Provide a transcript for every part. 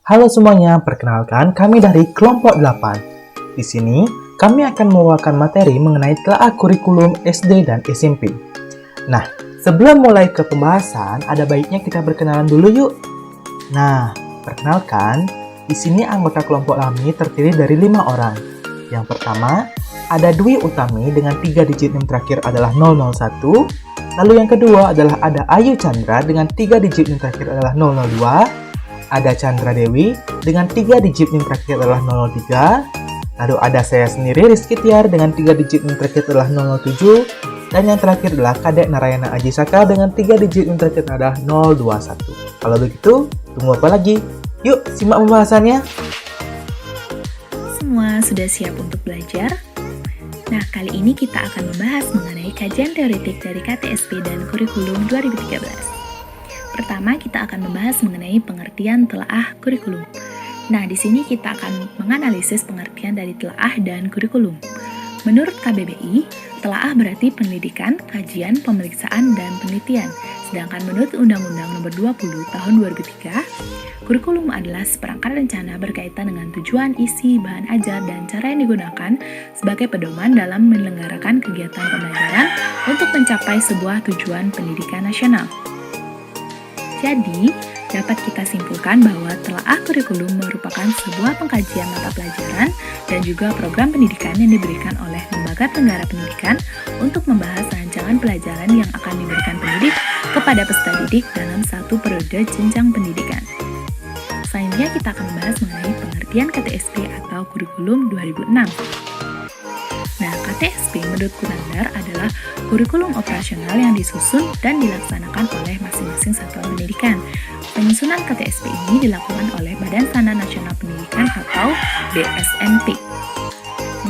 Halo semuanya, perkenalkan kami dari kelompok 8. Di sini, kami akan membawakan materi mengenai telaah kurikulum SD dan SMP. Nah, sebelum mulai ke pembahasan, ada baiknya kita berkenalan dulu yuk. Nah, perkenalkan, di sini anggota kelompok kami terdiri dari 5 orang. Yang pertama, ada Dwi Utami dengan 3 digit NIM terakhir adalah 001. Lalu yang kedua adalah ada Ayu Chandra dengan 3 digit NIM terakhir adalah 002. Ada Chandra Dewi dengan 3 digit NIM terakhir adalah 003. Lalu ada saya sendiri Rizky Tiar dengan 3 digit NIM terakhir adalah 007. Dan yang terakhir adalah Kadek Narayana Ajisaka dengan 3 digit NIM terakhir adalah 021. Kalau begitu, tunggu apa lagi? Yuk, simak pembahasannya. Semua sudah siap untuk belajar? Nah, kali ini kita akan membahas mengenai kajian teoretik dari KTSP dan kurikulum 2013. Pertama, kita akan membahas mengenai pengertian telaah kurikulum. Nah, di sini kita akan menganalisis pengertian dari telaah dan kurikulum. Menurut KBBI, telaah berarti pendidikan, kajian, pemeriksaan, dan penelitian. Sedangkan menurut Undang-Undang Nomor 20 Tahun 2003, kurikulum adalah seperangkat rencana berkaitan dengan tujuan, isi, bahan ajar, dan cara yang digunakan sebagai pedoman dalam menyelenggarakan kegiatan pembelajaran untuk mencapai sebuah tujuan pendidikan nasional. Jadi, dapat kita simpulkan bahwa telaah kurikulum merupakan sebuah pengkajian mata pelajaran dan juga program pendidikan yang diberikan oleh lembaga penyelenggara pendidikan untuk membahas rancangan pelajaran yang akan diberikan pendidik kepada peserta didik dalam satu periode jenjang pendidikan. Selanjutnya kita akan membahas mengenai pengertian KTSP atau kurikulum 2006. Nah, KTSP menurut Kunandar adalah kurikulum operasional yang disusun dan dilaksanakan oleh masing-masing satuan pendidikan. Penyusunan KTSP ini dilakukan oleh Badan Standar Nasional Pendidikan atau BSNP.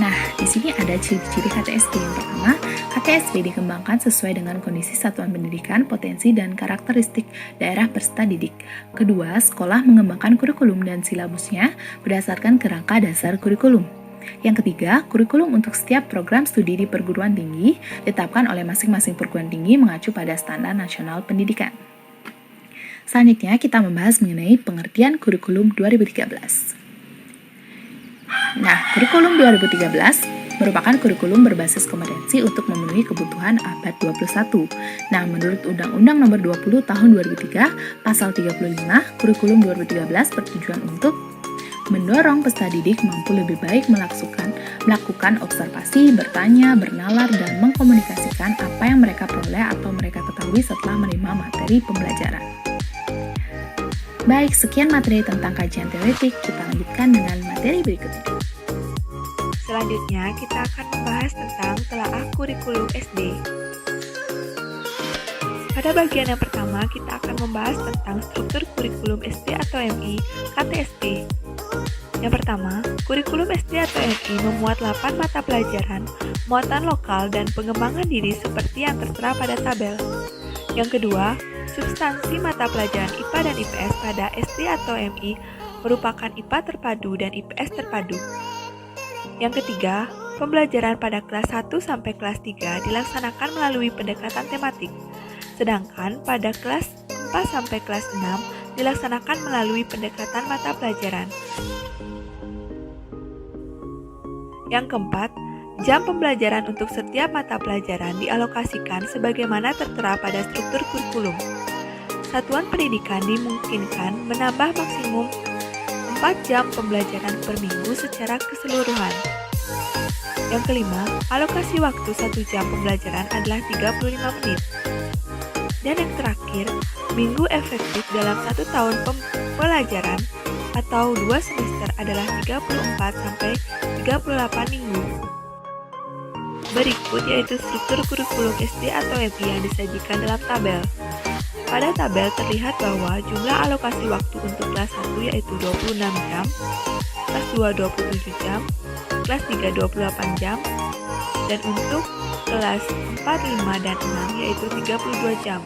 Nah, di sini ada ciri-ciri KTSP. Yang pertama, KTSP dikembangkan sesuai dengan kondisi satuan pendidikan, potensi, dan karakteristik daerah peserta didik. Kedua, sekolah mengembangkan kurikulum dan silabusnya berdasarkan kerangka dasar kurikulum. Yang ketiga, kurikulum untuk setiap program studi di perguruan tinggi ditetapkan oleh masing-masing perguruan tinggi mengacu pada standar nasional pendidikan. Selanjutnya, kita membahas mengenai pengertian kurikulum 2013. Nah, kurikulum 2013 merupakan kurikulum berbasis kompetensi untuk memenuhi kebutuhan abad 21. Nah, menurut Undang-Undang Nomor 20 Tahun 2003, Pasal 35, kurikulum 2013 bertujuan untuk mendorong peserta didik mampu lebih baik melakukan observasi, bertanya, bernalar, dan mengkomunikasikan apa yang mereka peroleh atau mereka ketahui setelah menerima materi pembelajaran. Baik, sekian materi tentang kajian teoretik. Kita lanjutkan dengan materi berikutnya. Selanjutnya, kita akan membahas tentang telaah kurikulum SD. Pada bagian yang pertama, kita akan membahas tentang struktur kurikulum SD atau MI KTSP. Yang pertama, kurikulum SD atau MI memuat 8 mata pelajaran, muatan lokal, dan pengembangan diri seperti yang tertera pada tabel. Yang kedua, substansi mata pelajaran IPA dan IPS pada SD atau MI merupakan IPA terpadu dan IPS terpadu. Yang ketiga, pembelajaran pada kelas 1 sampai kelas 3 dilaksanakan melalui pendekatan tematik, sedangkan pada kelas 4 sampai kelas 6 dilaksanakan melalui pendekatan mata pelajaran. Yang keempat, jam pembelajaran untuk setiap mata pelajaran dialokasikan sebagaimana tertera pada struktur kurikulum. Satuan pendidikan dimungkinkan menambah maksimum 4 jam pembelajaran per minggu secara keseluruhan. Yang kelima, alokasi waktu 1 jam pembelajaran adalah 35 menit. Dan yang terakhir, minggu efektif dalam 1 tahun pembelajaran atau 2 semester adalah 34 sampai 38 minggu. Berikut yaitu struktur kurikulum SD atau MI yang disajikan dalam tabel. Pada tabel terlihat bahwa jumlah alokasi waktu untuk kelas 1 yaitu 26 jam, kelas 2 27 jam, kelas 3 28 jam, dan untuk kelas 4, 5, dan 6 yaitu 32 jam.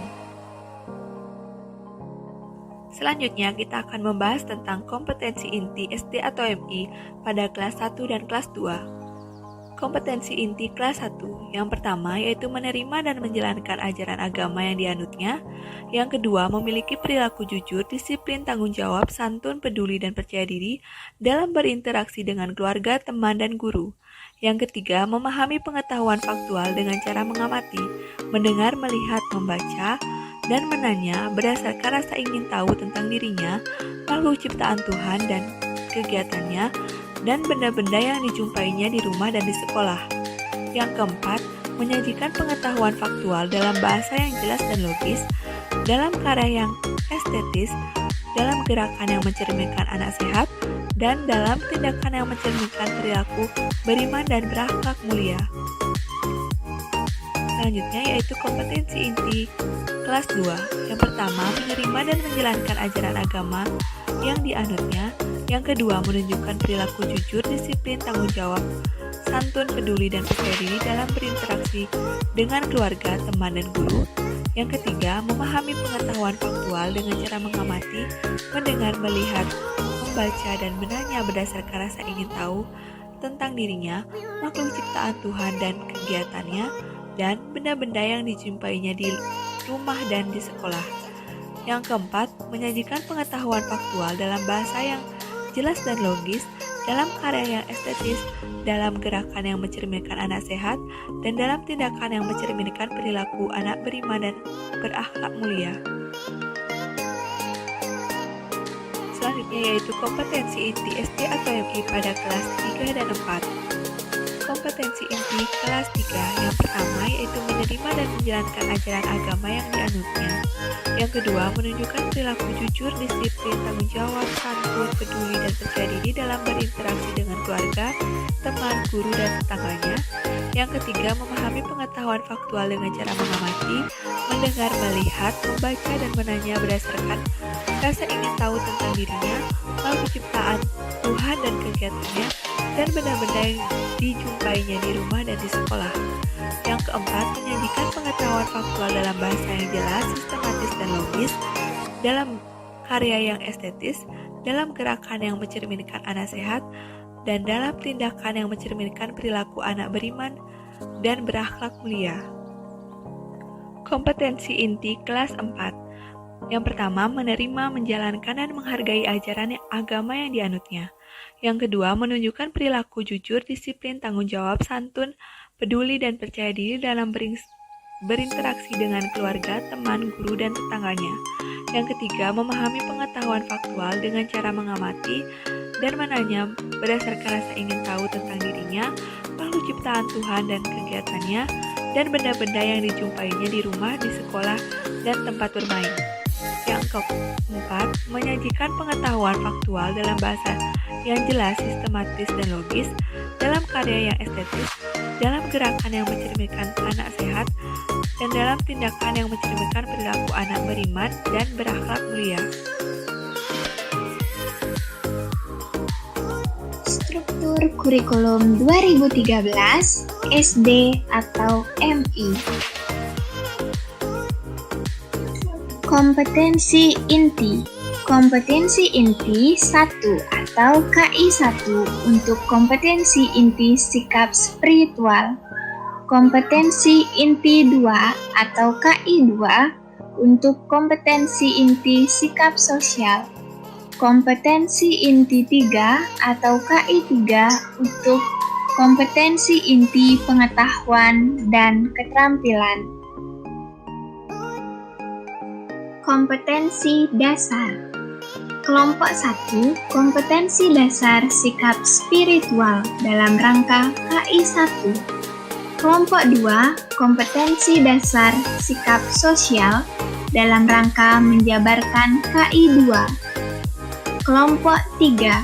Selanjutnya, kita akan membahas tentang kompetensi inti SD atau MI pada kelas 1 dan kelas 2. Kompetensi inti kelas 1. Yang pertama yaitu menerima dan menjalankan ajaran agama yang dianutnya. Yang kedua, memiliki perilaku jujur, disiplin, tanggung jawab, santun, peduli, dan percaya diri dalam berinteraksi dengan keluarga, teman, dan guru. Yang ketiga, memahami pengetahuan faktual dengan cara mengamati, mendengar, melihat, membaca, dan menanya berdasarkan rasa ingin tahu tentang dirinya, makhluk ciptaan Tuhan dan kegiatannya, dan benda-benda yang dijumpainya di rumah dan di sekolah. Yang keempat, menyajikan pengetahuan faktual dalam bahasa yang jelas dan logis, dalam karya yang estetis, dalam gerakan yang mencerminkan anak sehat, dan dalam tindakan yang mencerminkan perilaku beriman dan berakhlak mulia. Selanjutnya yaitu kompetensi inti kelas 2. Yang pertama, menerima dan menjalankan ajaran agama yang dianutnya. Yang kedua, menunjukkan perilaku jujur, disiplin, tanggung jawab, santun, peduli, dan percaya diri dalam berinteraksi dengan keluarga, teman, dan guru. Yang ketiga, memahami pengetahuan faktual dengan cara mengamati, mendengar, melihat, membaca, dan menanya berdasarkan rasa ingin tahu tentang dirinya, makhluk ciptaan Tuhan dan kegiatannya, dan benda-benda yang dijumpainya di rumah dan di sekolah. Yang keempat, menyajikan pengetahuan faktual dalam bahasa yang jelas dan logis, dalam karya yang estetis, dalam gerakan yang mencerminkan anak sehat, dan dalam tindakan yang mencerminkan perilaku anak beriman dan berakhlak mulia. Selanjutnya yaitu kompetensi inti SD atau MI pada kelas 3 dan 4. Kompetensi inti kelas 3 yang pertama yaitu menerima dan menjalankan ajaran agama yang dianutnya. Yang kedua, menunjukkan perilaku jujur, disiplin, tanggung jawab, santun, peduli, dan percaya diri dalam berinteraksi dengan keluarga, teman, guru, dan tetangganya. Yang ketiga, memahami pengetahuan faktual dengan cara mengamati, mendengar, melihat, membaca, dan menanya berdasarkan rasa ingin tahu tentang dirinya, makhluk ciptaan Tuhan dan kegiatannya, dan benda-benda yang dijumpainya di rumah dan di sekolah. Yang keempat, menyajikan pengetahuan faktual dalam bahasa yang jelas, sistematis, dan logis, dalam karya yang estetis, dalam gerakan yang mencerminkan anak sehat, dan dalam tindakan yang mencerminkan perilaku anak beriman dan berakhlak mulia. Kompetensi inti kelas 4. Yang pertama, menerima, menjalankan, dan menghargai ajaran agama yang dianutnya. Yang kedua, menunjukkan perilaku jujur, disiplin, tanggung jawab, santun, peduli, dan percaya diri dalam berinteraksi dengan keluarga, teman, guru, dan tetangganya. Yang ketiga, memahami pengetahuan faktual dengan cara mengamati dan menanya berdasarkan rasa ingin tahu tentang dirinya, makhluk ciptaan Tuhan dan kegiatannya, dan benda-benda yang dijumpainya di rumah, di sekolah, dan tempat bermain. Yang keempat, menyajikan pengetahuan faktual dalam bahasa yang jelas, sistematis, dan logis, dalam karya yang estetis, dalam gerakan yang mencerminkan anak sehat, dan dalam tindakan yang mencerminkan perilaku anak beriman dan berakhlak mulia. Struktur kurikulum 2013 SD atau MI. Kompetensi inti. Kompetensi inti 1 atau KI 1 untuk kompetensi inti sikap spiritual. Kompetensi inti 2 atau KI 2 untuk kompetensi inti sikap sosial. Kompetensi inti 3 atau KI 3 untuk kompetensi inti pengetahuan dan keterampilan. Kompetensi dasar. Kelompok 1, kompetensi dasar sikap spiritual dalam rangka KI 1. Kelompok 2, kompetensi dasar sikap sosial dalam rangka menjabarkan KI 2. Kelompok 3,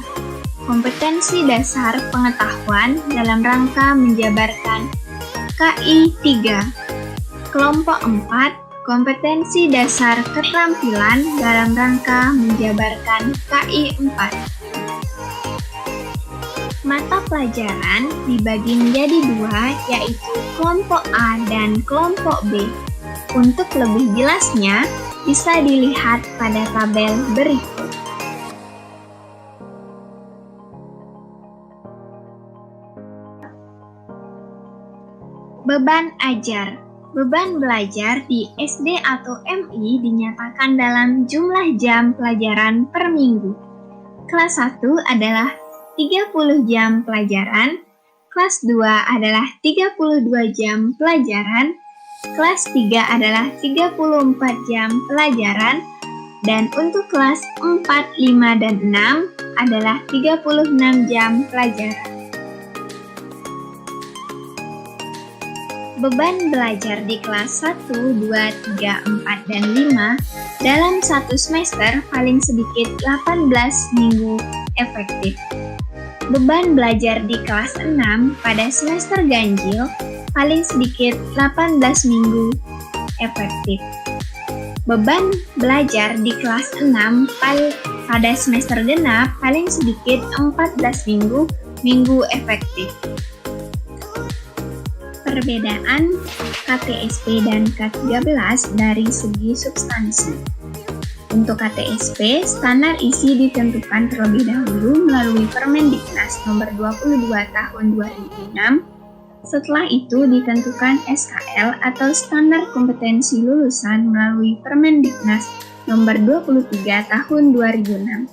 kompetensi dasar pengetahuan dalam rangka menjabarkan KI 3. Kelompok 4, kompetensi dasar keterampilan dalam rangka menjabarkan KI 4. Mata pelajaran dibagi menjadi 2, yaitu kelompok A dan kelompok B. Untuk lebih jelasnya, bisa dilihat pada tabel berikut. Beban ajar. Beban belajar di SD atau MI dinyatakan dalam jumlah jam pelajaran per minggu. Kelas 1 adalah 30 jam pelajaran, kelas 2 adalah 32 jam pelajaran, kelas 3 adalah 34 jam pelajaran, dan untuk kelas 4, 5, dan 6 adalah 36 jam pelajaran. Beban belajar di kelas 1, 2, 3, 4, dan 5 dalam satu semester paling sedikit 18 minggu efektif. Beban belajar di kelas 6 pada semester ganjil paling sedikit 18 minggu efektif. Beban belajar di kelas 6 pada semester genap paling sedikit 14 minggu efektif. Perbedaan KTSP dan K13 dari segi substansi. Untuk KTSP, standar isi ditentukan terlebih dahulu melalui Permendiknas nomor 22 tahun 2006. Setelah itu ditentukan SKL atau standar kompetensi lulusan melalui Permendiknas nomor 23 tahun 2006.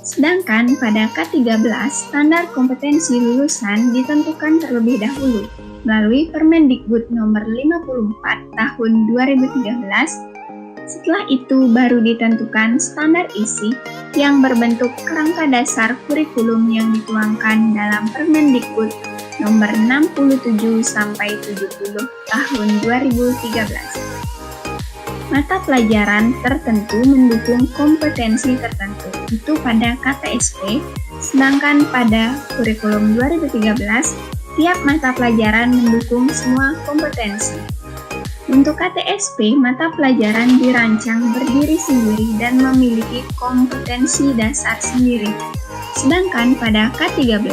Sedangkan pada K13, standar kompetensi lulusan ditentukan terlebih dahulu melalui Permendikbud nomor 54 tahun 2013. Setelah itu baru ditentukan standar isi yang berbentuk kerangka dasar kurikulum yang dituangkan dalam Permendikbud nomor 67 sampai 70 tahun 2013. Mata pelajaran tertentu mendukung kompetensi tertentu, itu pada KTSP, sedangkan pada kurikulum 2013 tiap mata pelajaran mendukung semua kompetensi. Untuk KTSP, mata pelajaran dirancang berdiri sendiri dan memiliki kompetensi dasar sendiri. Sedangkan pada K13,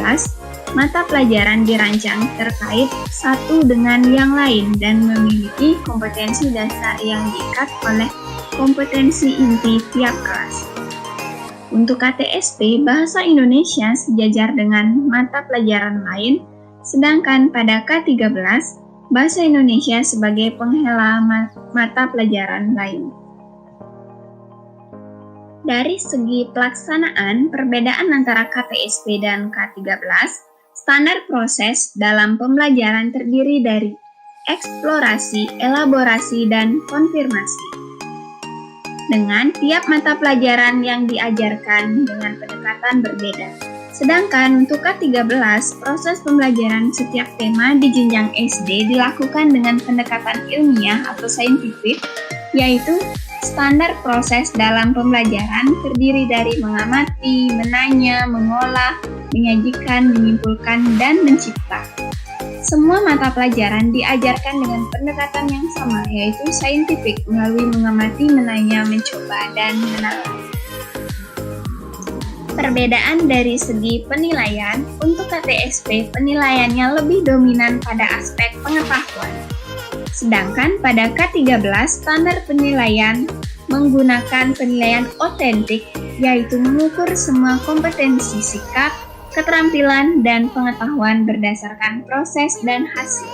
mata pelajaran dirancang terkait satu dengan yang lain dan memiliki kompetensi dasar yang diikat oleh kompetensi inti tiap kelas. Untuk KTSP, bahasa Indonesia sejajar dengan mata pelajaran lain, sedangkan pada K13, bahasa Indonesia sebagai penghela mata pelajaran lain. Dari segi pelaksanaan, perbedaan antara KTSP dan K13, standar proses dalam pembelajaran terdiri dari eksplorasi, elaborasi, dan konfirmasi. Dengan tiap mata pelajaran yang diajarkan dengan pendekatan berbeda. Sedangkan untuk K13, proses pembelajaran setiap tema di jenjang SD dilakukan dengan pendekatan ilmiah atau saintifik, yaitu standar proses dalam pembelajaran terdiri dari mengamati, menanya, mengolah, menyajikan, menyimpulkan, dan mencipta. Semua mata pelajaran diajarkan dengan pendekatan yang sama, yaitu saintifik melalui mengamati, menanya, mencoba, dan menalar. Perbedaan dari segi penilaian, untuk KTSP penilaiannya lebih dominan pada aspek pengetahuan. Sedangkan pada K13 standar penilaian menggunakan penilaian otentik, yaitu mengukur semua kompetensi sikap, keterampilan, dan pengetahuan berdasarkan proses dan hasil.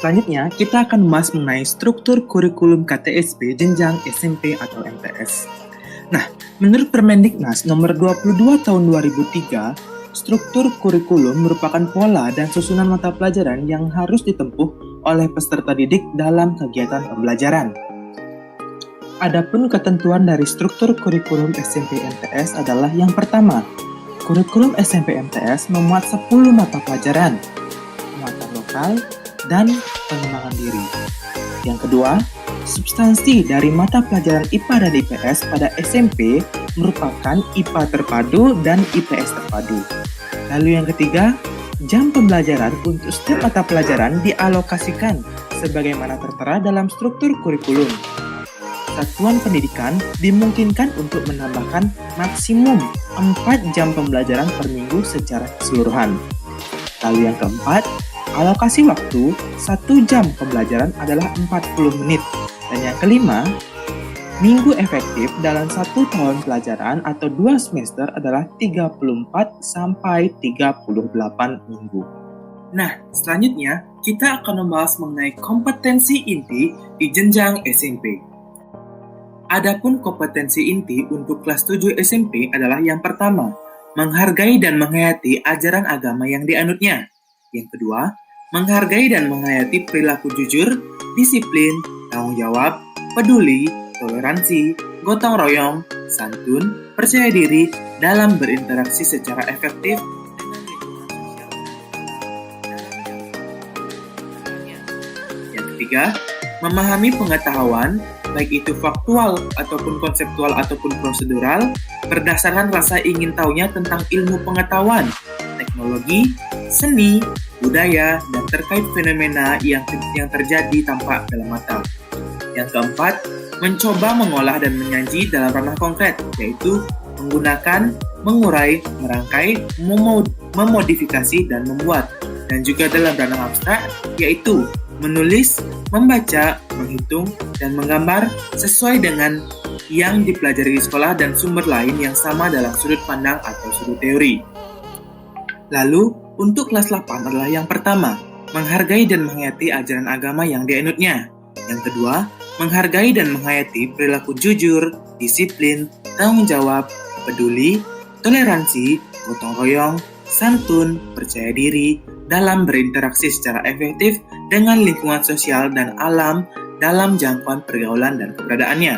Selanjutnya, kita akan membahas mengenai struktur kurikulum KTSP jenjang SMP atau MTS. Nah, menurut Permendiknas nomor 22 tahun 2003, struktur kurikulum merupakan pola dan susunan mata pelajaran yang harus ditempuh oleh peserta didik dalam kegiatan pembelajaran. Adapun ketentuan dari struktur kurikulum SMP MTS adalah yang pertama, kurikulum SMP MTS memuat 10 mata pelajaran, muatan lokal, dan pengembangan diri. Yang kedua, substansi dari mata pelajaran IPA dan IPS pada SMP merupakan IPA terpadu dan IPS terpadu. Lalu yang ketiga, jam pembelajaran untuk setiap mata pelajaran dialokasikan sebagaimana tertera dalam struktur kurikulum. Satuan pendidikan dimungkinkan untuk menambahkan maksimum 4 jam pembelajaran per minggu secara keseluruhan. Lalu yang keempat, alokasi waktu 1 jam pembelajaran adalah 40 menit. Dan yang kelima, minggu efektif dalam 1 tahun pelajaran atau 2 semester adalah 34 sampai 38 minggu. Nah, selanjutnya kita akan membahas mengenai kompetensi inti di jenjang SMP. Adapun kompetensi inti untuk kelas 7 SMP adalah yang pertama, menghargai dan menghayati ajaran agama yang dianutnya. Yang kedua, menghargai dan menghayati perilaku jujur, disiplin, tanggung jawab, peduli, toleransi, gotong royong, santun, percaya diri dalam berinteraksi secara efektif Ketiga, memahami pengetahuan, baik itu faktual ataupun konseptual ataupun prosedural, berdasarkan rasa ingin tahunya tentang ilmu pengetahuan, teknologi, seni, budaya, dan terkait fenomena yang terjadi tampak dalam mata. Yang keempat, mencoba mengolah dan menyaji dalam ranah konkret, yaitu menggunakan, mengurai, merangkai, memodifikasi, dan membuat. Dan juga dalam ranah abstrak, yaitu menulis, membaca, menghitung, dan menggambar sesuai dengan yang dipelajari di sekolah dan sumber lain yang sama dalam sudut pandang atau sudut teori. Lalu, untuk kelas 8 adalah yang pertama, menghargai dan menghayati ajaran agama yang dianutnya. Yang kedua, menghargai dan menghayati perilaku jujur, disiplin, tanggung jawab, peduli, toleransi, gotong royong, santun, percaya diri, dalam berinteraksi secara efektif dengan lingkungan sosial dan alam dalam jangkauan pergaulan dan keberadaannya.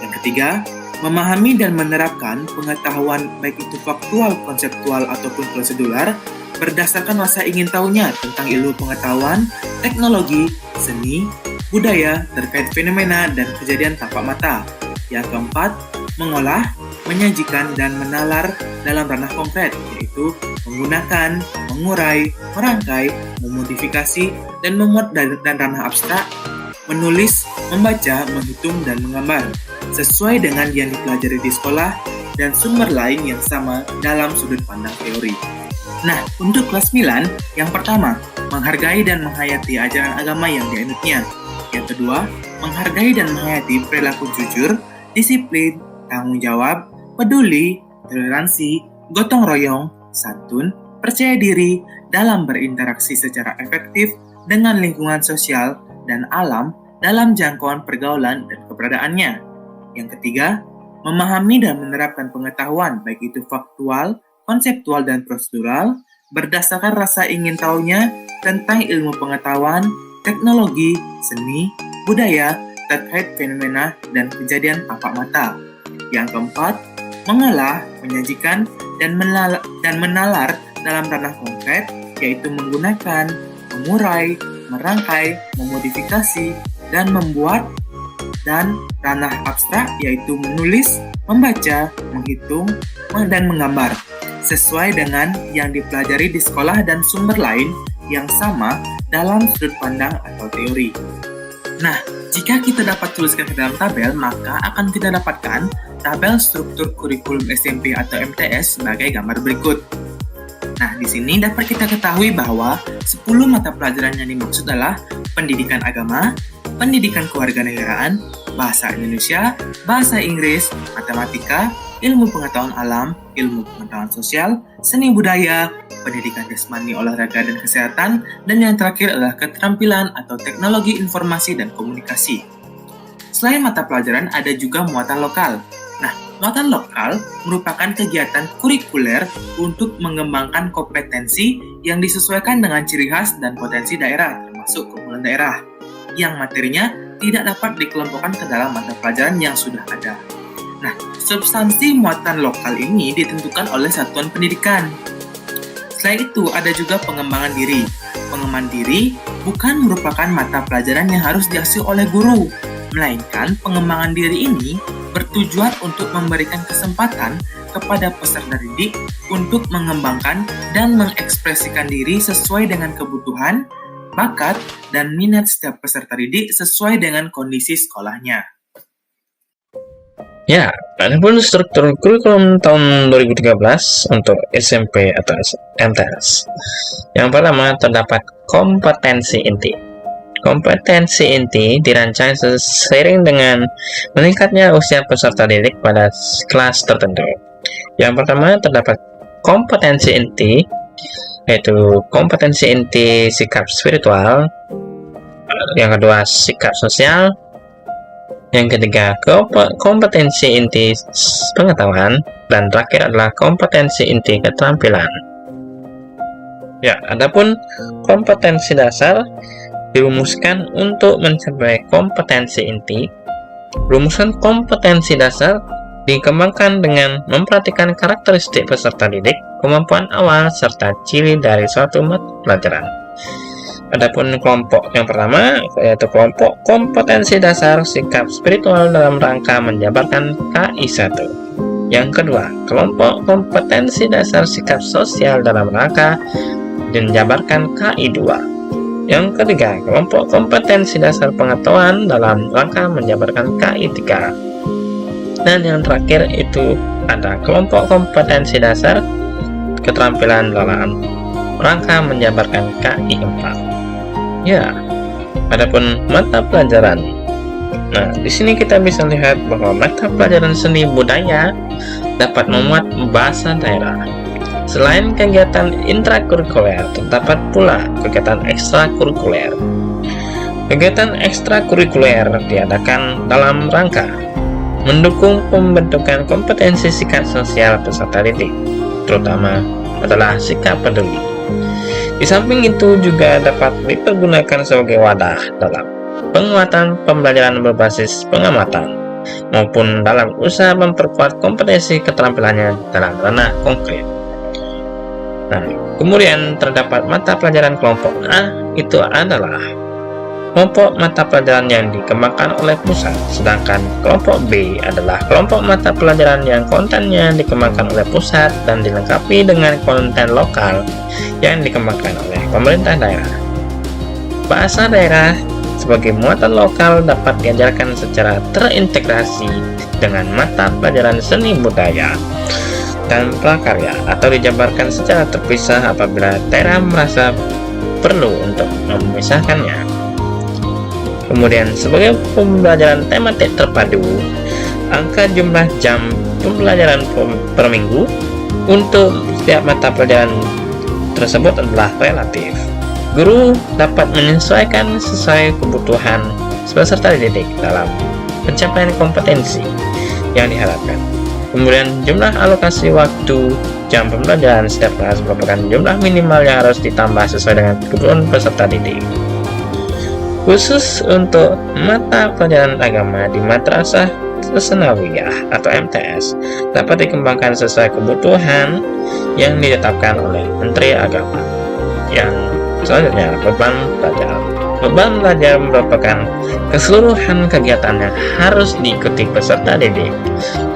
Yang ketiga, memahami dan menerapkan pengetahuan baik itu faktual, konseptual, ataupun prosedural berdasarkan rasa ingin tahunya tentang ilmu pengetahuan, teknologi, seni, budaya, terkait fenomena dan kejadian tampak mata. Yang keempat, mengolah, menyajikan, dan menalar dalam ranah konkret, yaitu menggunakan, mengurai, merangkai, memodifikasi, dan memuat dan ranah abstrak, menulis, membaca, menghitung, dan menggambar, sesuai dengan yang dipelajari di sekolah dan sumber lain yang sama dalam sudut pandang teori. Nah, untuk kelas 9, yang pertama, menghargai dan menghayati ajaran agama yang dianutnya. Yang kedua, menghargai dan menghayati perilaku jujur, disiplin, tanggung jawab, peduli, toleransi, gotong royong, santun, percaya diri dalam berinteraksi secara efektif dengan lingkungan sosial dan alam dalam jangkauan pergaulan dan keberadaannya. Yang ketiga, memahami dan menerapkan pengetahuan baik itu faktual, konseptual, dan prosedural berdasarkan rasa ingin tahunya tentang ilmu pengetahuan, teknologi, seni, budaya, terkait fenomena dan kejadian tampak mata. Yang keempat, mengolah, menyajikan, dan menalar dalam ranah konkret, yaitu menggunakan, mengurai, merangkai, memodifikasi, dan membuat, dan ranah abstrak, yaitu menulis, membaca, menghitung, dan menggambar, sesuai dengan yang dipelajari di sekolah dan sumber lain yang sama dalam sudut pandang atau teori. Nah, jika kita dapat tuliskan ke dalam tabel, maka akan kita dapatkan tabel struktur kurikulum SMP atau MTS sebagai gambar berikut. Nah, di sini dapat kita ketahui bahwa 10 mata pelajaran yang dimaksud adalah pendidikan agama, pendidikan kewarganegaraan, bahasa Indonesia, bahasa Inggris, matematika, ilmu pengetahuan alam, ilmu pengetahuan sosial, seni budaya, pendidikan jasmani, olahraga, dan kesehatan, dan yang terakhir adalah keterampilan atau teknologi informasi dan komunikasi. Selain mata pelajaran, ada juga muatan lokal. Nah, muatan lokal merupakan kegiatan kurikuler untuk mengembangkan kompetensi yang disesuaikan dengan ciri khas dan potensi daerah, termasuk keunggulan daerah, yang materinya tidak dapat dikelompokkan ke dalam mata pelajaran yang sudah ada. Nah, substansi muatan lokal ini ditentukan oleh satuan pendidikan. Selain itu, ada juga pengembangan diri. Pengembangan diri bukan merupakan mata pelajaran yang harus diasuh oleh guru, melainkan pengembangan diri ini bertujuan untuk memberikan kesempatan kepada peserta didik untuk mengembangkan dan mengekspresikan diri sesuai dengan kebutuhan, bakat, dan minat setiap peserta didik sesuai dengan kondisi sekolahnya. Ya, adapun struktur kurikulum tahun 2013 untuk SMP atau MTS. Yang pertama terdapat kompetensi inti. Kompetensi inti dirancang seiring dengan meningkatnya usia peserta didik pada kelas tertentu. Yang pertama terdapat kompetensi inti yaitu kompetensi inti sikap spiritual, yang kedua sikap sosial, yang ketiga kompetensi inti pengetahuan, dan terakhir adalah kompetensi inti keterampilan. Ya, adapun kompetensi dasar dirumuskan untuk mencapai kompetensi inti. Rumusan kompetensi dasar dikembangkan dengan memperhatikan karakteristik peserta didik, kemampuan awal, serta ciri dari suatu mata pelajaran. Adapun kelompok yang pertama yaitu kelompok kompetensi dasar sikap spiritual dalam rangka menjabarkan KI1. Yang kedua, kelompok kompetensi dasar sikap sosial dalam rangka menjabarkan KI2. Yang ketiga, kelompok kompetensi dasar pengetahuan dalam rangka menjabarkan KI3. Dan yang terakhir itu ada kelompok kompetensi dasar keterampilan dalam rangka menjabarkan KI4. Ya, adapun mata pelajaran. Nah, di sini kita bisa lihat bahwa mata pelajaran seni budaya dapat memuat bahasa daerah. Selain kegiatan intrakurikuler, terdapat pula kegiatan ekstrakurikuler. Kegiatan ekstrakurikuler diadakan dalam rangka mendukung pembentukan kompetensi sikap sosial peserta didik, terutama adalah sikap peduli. Di samping itu juga dapat dipergunakan sebagai wadah dalam penguatan pembelajaran berbasis pengamatan maupun dalam usaha memperkuat kompetensi keterampilannya dalam ranah konkret. Nah, kemudian terdapat mata pelajaran kelompok A, itu adalah kelompok mata pelajaran yang dikembangkan oleh pusat, sedangkan kelompok B adalah kelompok mata pelajaran yang kontennya dikembangkan oleh pusat dan dilengkapi dengan konten lokal yang dikembangkan oleh pemerintah daerah. Bahasa daerah sebagai muatan lokal dapat diajarkan secara terintegrasi dengan mata pelajaran seni budaya dan prakarya, atau dijabarkan secara terpisah apabila daerah merasa perlu untuk memisahkannya. Kemudian sebagai pembelajaran tematik terpadu, angka jumlah jam pembelajaran per minggu untuk setiap mata pelajaran tersebut adalah relatif. Guru dapat menyesuaikan sesuai kebutuhan peserta didik dalam pencapaian kompetensi yang diharapkan. Kemudian jumlah alokasi waktu jam pembelajaran setiap kelas merupakan jumlah minimal yang harus ditambah sesuai dengan kebutuhan peserta didik. Khusus untuk mata pelajaran agama di Madrasah Tsanawiyah atau MTS dapat dikembangkan sesuai kebutuhan yang ditetapkan oleh Menteri Agama. Yang selanjutnya, beban belajar. Beban belajar merupakan keseluruhan kegiatan yang harus diikuti peserta didik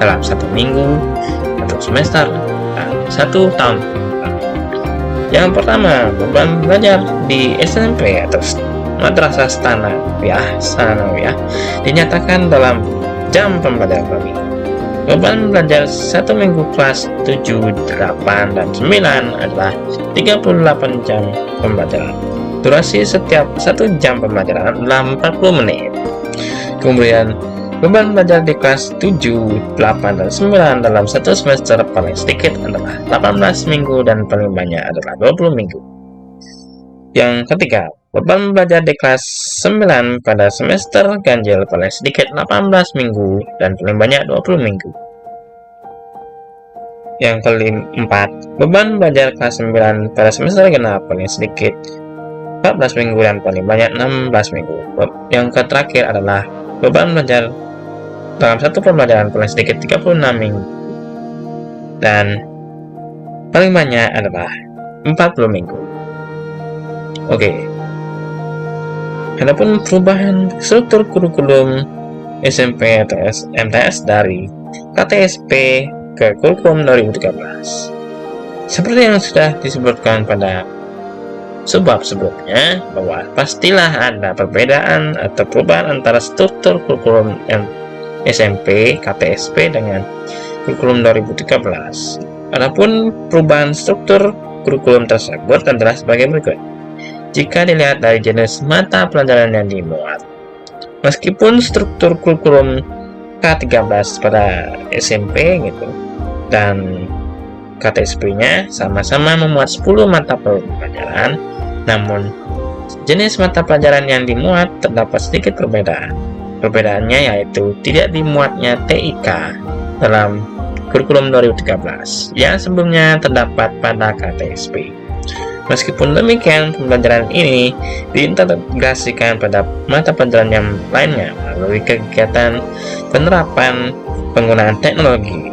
dalam 1 minggu atau semester dan 1 tahun. Yang pertama, beban belajar di SMP atau Madrasah Tsanawiyah dinyatakan dalam jam pembelajaran per minggu. Beban belajar 1 minggu kelas 7, 8, dan 9 adalah 38 jam pembelajaran. Durasi setiap 1 jam pembelajaran adalah 40 menit. Kemudian beban belajar di kelas 7, 8, dan 9 dalam 1 semester paling sedikit adalah 18 minggu dan paling banyak adalah 20 minggu. Yang ketiga, beban belajar di kelas 9 pada semester ganjil paling sedikit 18 minggu dan paling banyak 20 minggu. Yang keempat, beban belajar kelas 9 pada semester genap paling sedikit 14 minggu dan paling banyak 16 minggu. Yang terakhir adalah beban belajar dalam 1 pembelajaran paling sedikit 36 minggu dan paling banyak adalah 40 minggu. Oke. Adapun perubahan struktur kurikulum SMP atau MTS dari KTSP ke kurikulum 2013. Seperti yang sudah disebutkan pada sebab sebelumnya, bahwa pastilah ada perbedaan atau perubahan antara struktur kurikulum SMP KTSP dengan kurikulum 2013. Adapun perubahan struktur kurikulum tersebut adalah sebagai berikut. Jika dilihat dari jenis mata pelajaran yang dimuat, meskipun struktur kurikulum K13 pada SMP gitu dan KTSP-nya sama-sama memuat 10 mata pelajaran, namun jenis mata pelajaran yang dimuat terdapat sedikit perbedaan. Perbedaannya yaitu tidak dimuatnya TIK dalam kurikulum 2013 yang sebelumnya terdapat pada KTSP. Meskipun demikian, pembelajaran ini diintegrasikan pada mata pelajaran yang lainnya melalui kegiatan penerapan penggunaan teknologi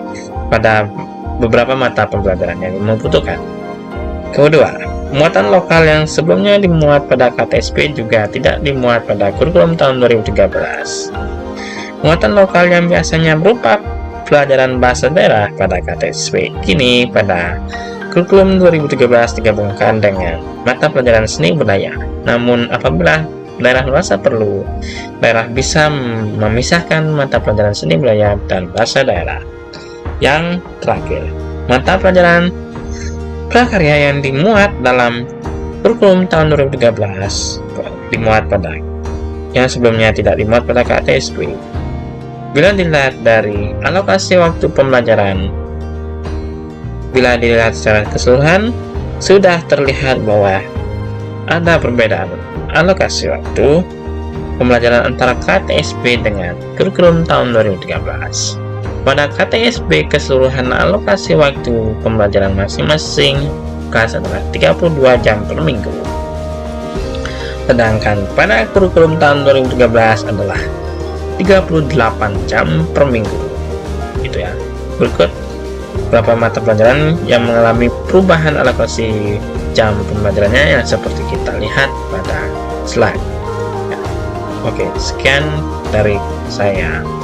pada beberapa mata pembelajaran yang membutuhkan. Kedua, muatan lokal yang sebelumnya dimuat pada KTSP juga tidak dimuat pada kurikulum tahun 2013. Muatan lokal yang biasanya berupa pelajaran bahasa daerah pada KTSP kini pada kurikulum 2013 digabungkan dengan mata pelajaran seni budaya. Namun apabila daerah merasa perlu, daerah bisa memisahkan mata pelajaran seni budaya dan bahasa daerah. Yang terakhir, mata pelajaran prakarya yang dimuat dalam kurikulum tahun 2013 dimuat pada yang sebelumnya tidak dimuat pada KTSP. Bila dilihat dari alokasi waktu pembelajaran, bila dilihat secara keseluruhan, sudah terlihat bahwa ada perbedaan alokasi waktu pembelajaran antara KTSP dengan kurikulum tahun 2013. Pada KTSP, keseluruhan alokasi waktu pembelajaran masing-masing kelas adalah 32 jam per minggu. Sedangkan pada kurikulum tahun 2013 adalah 38 jam per minggu. Gitu ya. Berikut beberapa mata pelajaran yang mengalami perubahan alokasi jam pembelajarannya yang seperti kita lihat pada slide. Oke, sekian dari saya.